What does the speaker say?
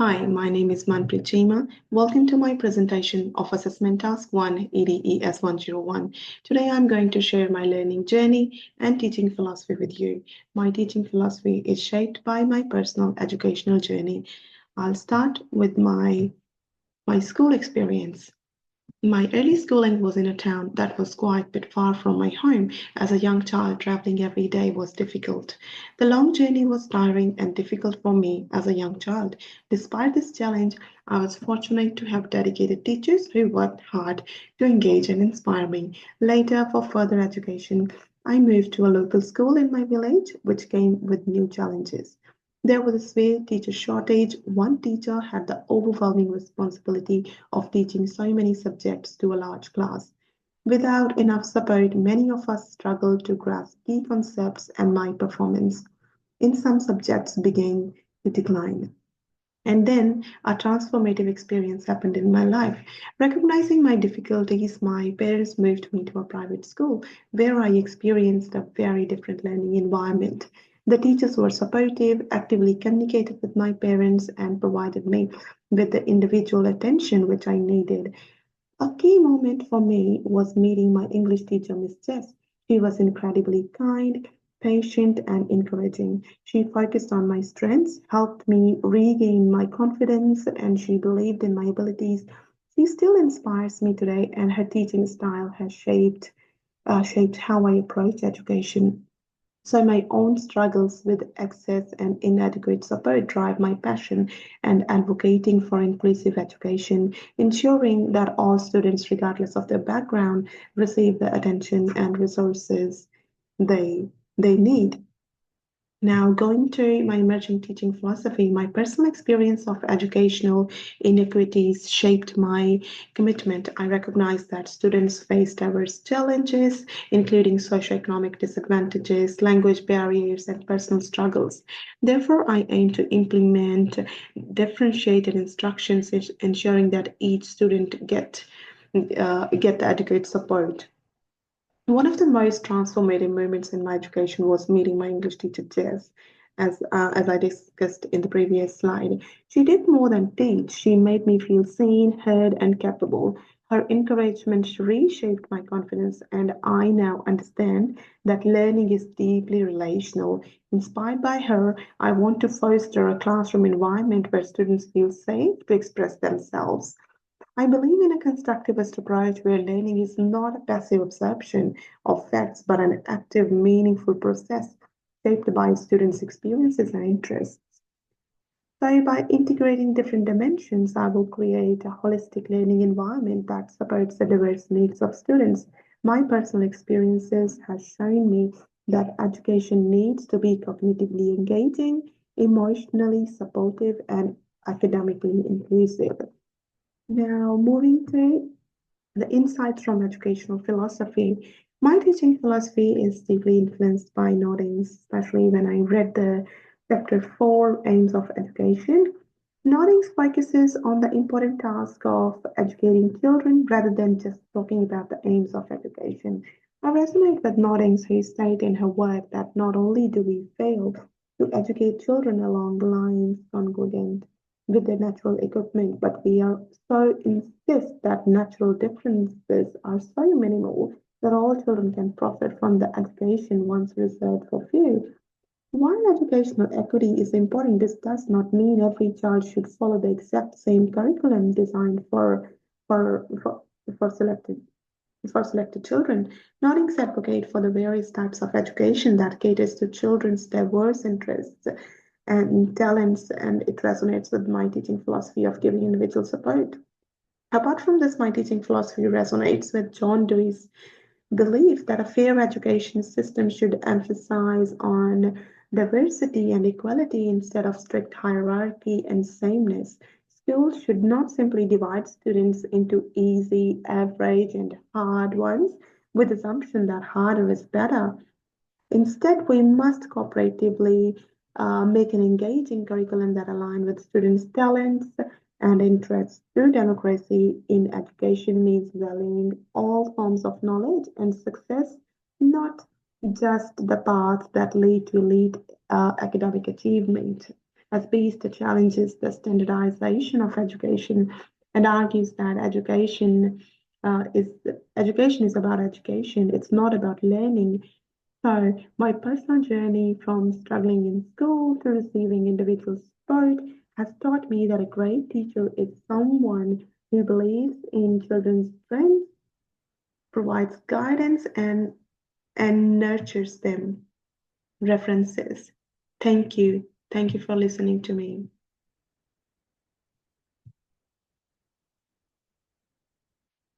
Hi, my name is Manpreet Chima. Welcome to my presentation of Assessment Task 1 EDES 101. Today I'm going to share my learning journey and teaching philosophy with you. My teaching philosophy is shaped by my personal educational journey. I'll start with my school experience. My early schooling was in a town that was quite a bit far from my home. As a young child, traveling every day was difficult. The long journey was tiring and difficult for me as a young child. Despite this challenge, I was fortunate to have dedicated teachers who worked hard to engage and inspire me. Later, for further education, I moved to a local school in my village, which came with new challenges. There was a severe teacher shortage. One teacher had the overwhelming responsibility of teaching so many subjects to a large class. Without enough support, many of us struggled to grasp key concepts, and my performance in some subjects began to decline. And then a transformative experience happened in my life. Recognizing my difficulties, my parents moved me to a private school where I experienced a very different learning environment. The teachers were supportive, actively communicated with my parents, and provided me with the individual attention which I needed. A key moment for me was meeting my English teacher, Miss Jess. She was incredibly kind, patient, and encouraging. She focused on my strengths, helped me regain my confidence, and she believed in my abilities. She still inspires me today, and her teaching style has shaped how I approach education. So my own struggles with excess and inadequate support drive my passion and advocating for inclusive education, ensuring that all students, regardless of their background, receive the attention and resources they they need. Now, going to my emerging teaching philosophy, my personal experience of educational inequities shaped my commitment. I recognize that students face diverse challenges, including socioeconomic disadvantages, language barriers, and personal struggles. Therefore, I aim to implement differentiated instructions, ensuring that each student get the adequate support. One of the most transformative moments in my education was meeting my English teacher, Jess, as I discussed in the previous slide. She did more than teach, she made me feel seen, heard, and capable. Her encouragement reshaped my confidence, and I now understand that learning is deeply relational. Inspired by her, I want to foster a classroom environment where students feel safe to express themselves. I believe in a constructivist approach where learning is not a passive absorption of facts but an active, meaningful process shaped by students' experiences and interests. So, by integrating different dimensions, I will create a holistic learning environment that supports the diverse needs of students. My personal experiences has shown me that education needs to be cognitively engaging, emotionally supportive, and academically inclusive. Now, moving to the insights from educational philosophy. My teaching philosophy is deeply influenced by Noddings, especially when I read the chapter 4, Aims of Education. Noddings focuses on the important task of educating children rather than just talking about the aims of education. I resonate with Noddings, who state in her work that not only do we fail to educate children along the lines congruent with their natural equipment, but we are so insist that natural differences are so minimal that all children can profit from the education once reserved for few. While educational equity is important, this does not mean every child should follow the exact same curriculum designed for, for, for selected for selected children. Noddings advocate for the various types of education that caters to children's diverse interests and talents, and it resonates with my teaching philosophy of giving individual support. Apart from this, my teaching philosophy resonates with John Dewey's belief that a fair education system should emphasize on diversity and equality instead of strict hierarchy and sameness. Schools should not simply divide students into easy, average, and hard ones with the assumption that harder is better. Instead, we must cooperatively make an engaging curriculum that aligns with students' talents and interests. True democracy in education means valuing all forms of knowledge and success, not just the paths that lead to elite academic achievement. as Beast challenges the standardization of education and argues that education is about education. It's not about learning. So, my personal journey from struggling in school to receiving individual support has taught me that a great teacher is someone who believes in children's strengths, provides guidance, and nurtures them. References. Thank you. Thank you for listening to me.